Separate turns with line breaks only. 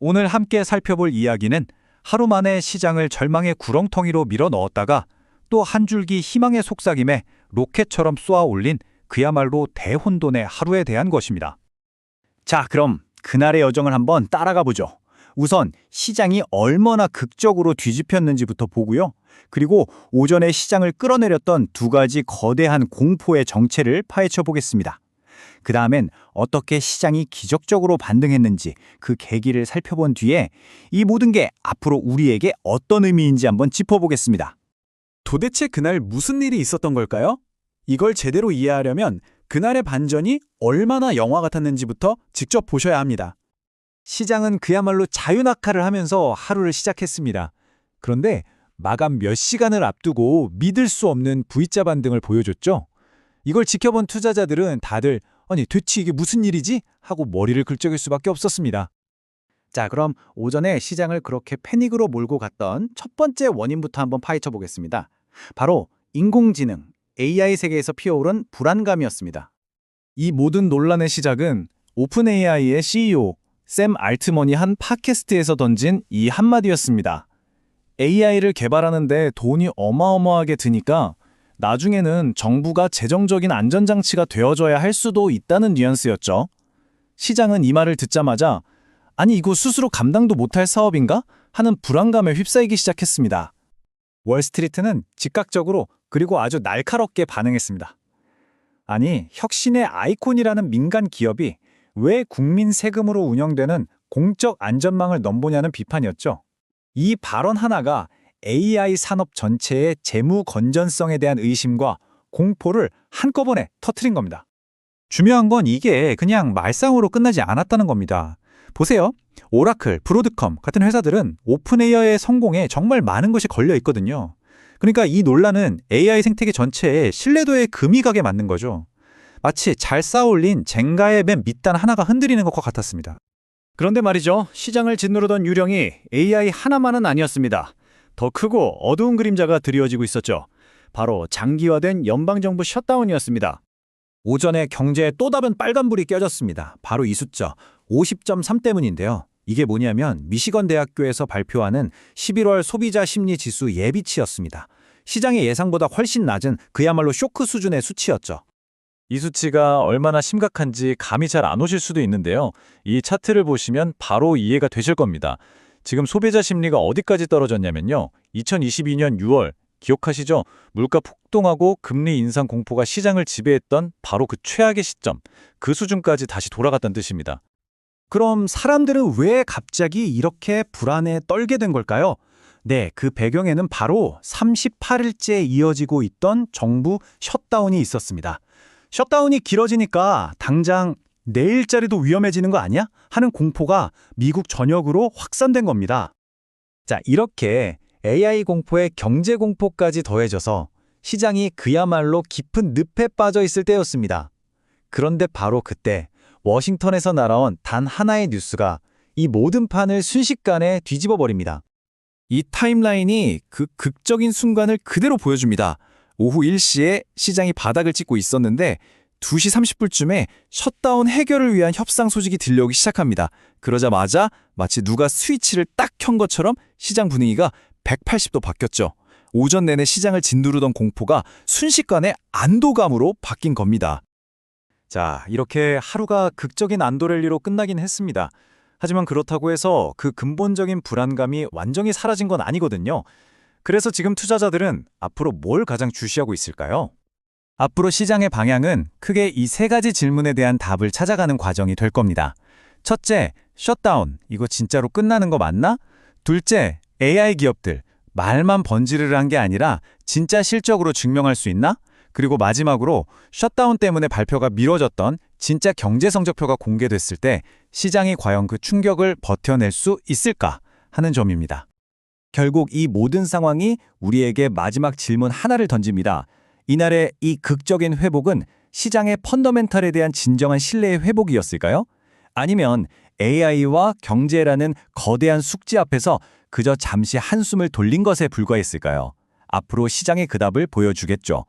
오늘 함께 살펴볼 이야기는 하루 만에 시장을 절망의 구렁텅이로 밀어 넣었다가 또 한 줄기 희망의 속삭임에 로켓처럼 쏘아 올린 그야말로 대혼돈의 하루에 대한 것입니다.
자, 그럼 그날의 여정을 한번 따라가 보죠. 우선 시장이 얼마나 극적으로 뒤집혔는지부터 보고요. 그리고 오전에 시장을 끌어내렸던 두 가지 거대한 공포의 정체를 파헤쳐 보겠습니다. 그 다음엔 어떻게 시장이 기적적으로 반등했는지 그 계기를 살펴본 뒤에 이 모든 게 앞으로 우리에게 어떤 의미인지 한번 짚어보겠습니다.
도대체 그날 무슨 일이 있었던 걸까요? 이걸 제대로 이해하려면 그날의 반전이 얼마나 영화 같았는지부터 직접 보셔야 합니다.
시장은 그야말로 자유낙하를 하면서 하루를 시작했습니다. 그런데 마감 몇 시간을 앞두고 믿을 수 없는 V자 반등을 보여줬죠. 이걸 지켜본 투자자들은 다들 아니 대체 이게 무슨 일이지? 하고 머리를 긁적일 수밖에 없었습니다.
자, 그럼 오전에 시장을 그렇게 패닉으로 몰고 갔던 첫 번째 원인부터 한번 파헤쳐 보겠습니다. 바로 인공지능, AI 세계에서 피어오른 불안감이었습니다.
이 모든 논란의 시작은 오픈 AI의 CEO 샘 알트먼이 한 팟캐스트에서 던진 이 한마디였습니다. AI를 개발하는데 돈이 어마어마하게 드니까 나중에는 정부가 재정적인 안전장치가 되어줘야 할 수도 있다는 뉘앙스였죠. 시장은 이 말을 듣자마자 아니 이거 스스로 감당도 못할 사업인가? 하는 불안감에 휩싸이기 시작했습니다. 월스트리트는 즉각적으로 그리고 아주 날카롭게 반응했습니다. 아니 혁신의 아이콘이라는 민간 기업이 왜 국민 세금으로 운영되는 공적 안전망을 넘보냐는 비판이었죠. 이 발언 하나가 AI 산업 전체의 재무 건전성에 대한 의심과 공포를 한꺼번에 터뜨린 겁니다. 중요한 건 이게 그냥 말상으로 끝나지 않았다는 겁니다. 보세요. 오라클, 브로드컴 같은 회사들은 오픈 AI의 성공에 정말 많은 것이 걸려 있거든요. 그러니까 이 논란은 AI 생태계 전체의 신뢰도에 금이 가게 만든 거죠. 마치 잘 쌓아올린 젠가의 맨 밑단 하나가 흔들리는 것과 같았습니다.
그런데 말이죠. 시장을 짓누르던 유령이 AI 하나만은 아니었습니다. 더 크고 어두운 그림자가 드리워지고 있었죠. 바로 장기화된 연방정부 셧다운이었습니다.
오전에 경제에 또 다른 빨간불이 껴졌습니다. 바로 이 숫자 50.3 때문인데요. 이게 뭐냐면 미시건 대학교에서 발표하는 11월 소비자 심리 지수 예비치였습니다. 시장의 예상보다 훨씬 낮은 그야말로 쇼크 수준의 수치였죠. 이 수치가 얼마나 심각한지 감이 잘 안 오실 수도 있는데요. 이 차트를 보시면 바로 이해가 되실 겁니다. 지금 소비자 심리가 어디까지 떨어졌냐면요. 2022년 6월 기억하시죠? 물가 폭등하고 금리 인상 공포가 시장을 지배했던 바로 그 최악의 시점, 그 수준까지 다시 돌아갔다는 뜻입니다.
그럼 사람들은 왜 갑자기 이렇게 불안에 떨게 된 걸까요? 네, 그 배경에는 바로 38일째 이어지고 있던 정부 셧다운이 있었습니다. 셧다운이 길어지니까 당장 내일자리도 위험해지는 거 아니야? 하는 공포가 미국 전역으로 확산된 겁니다.
자, 이렇게 AI 공포에 경제 공포까지 더해져서 시장이 그야말로 깊은 늪에 빠져 있을 때였습니다. 그런데 바로 그때 워싱턴에서 날아온 단 하나의 뉴스가 이 모든 판을 순식간에 뒤집어 버립니다. 이 타임라인이 그 극적인 순간을 그대로 보여줍니다. 오후 1시에 시장이 바닥을 찍고 있었는데 2시 30분쯤에 셧다운 해결을 위한 협상 소식이 들려오기 시작합니다. 그러자마자 마치 누가 스위치를 딱 켠 것처럼 시장 분위기가 180도 바뀌었죠. 오전 내내 시장을 짓누르던 공포가 순식간에 안도감으로 바뀐 겁니다. 자, 이렇게 하루가 극적인 안도랠리로 끝나긴 했습니다. 하지만 그렇다고 해서 그 근본적인 불안감이 완전히 사라진 건 아니거든요. 그래서 지금 투자자들은 앞으로 뭘 가장 주시하고 있을까요? 앞으로 시장의 방향은 크게 이 세 가지 질문에 대한 답을 찾아가는 과정이 될 겁니다. 첫째, 셧다운, 이거 진짜로 끝나는 거 맞나? 둘째, AI 기업들, 말만 번지르르 한 게 아니라 진짜 실적으로 증명할 수 있나? 그리고 마지막으로 셧다운 때문에 발표가 미뤄졌던 진짜 경제 성적표가 공개됐을 때 시장이 과연 그 충격을 버텨낼 수 있을까 하는 점입니다. 결국 이 모든 상황이 우리에게 마지막 질문 하나를 던집니다. 이날의 이 극적인 회복은 시장의 펀더멘탈에 대한 진정한 신뢰의 회복이었을까요? 아니면 AI와 경제라는 거대한 숙제 앞에서 그저 잠시 한숨을 돌린 것에 불과했을까요? 앞으로 시장의 그 답을 보여주겠죠.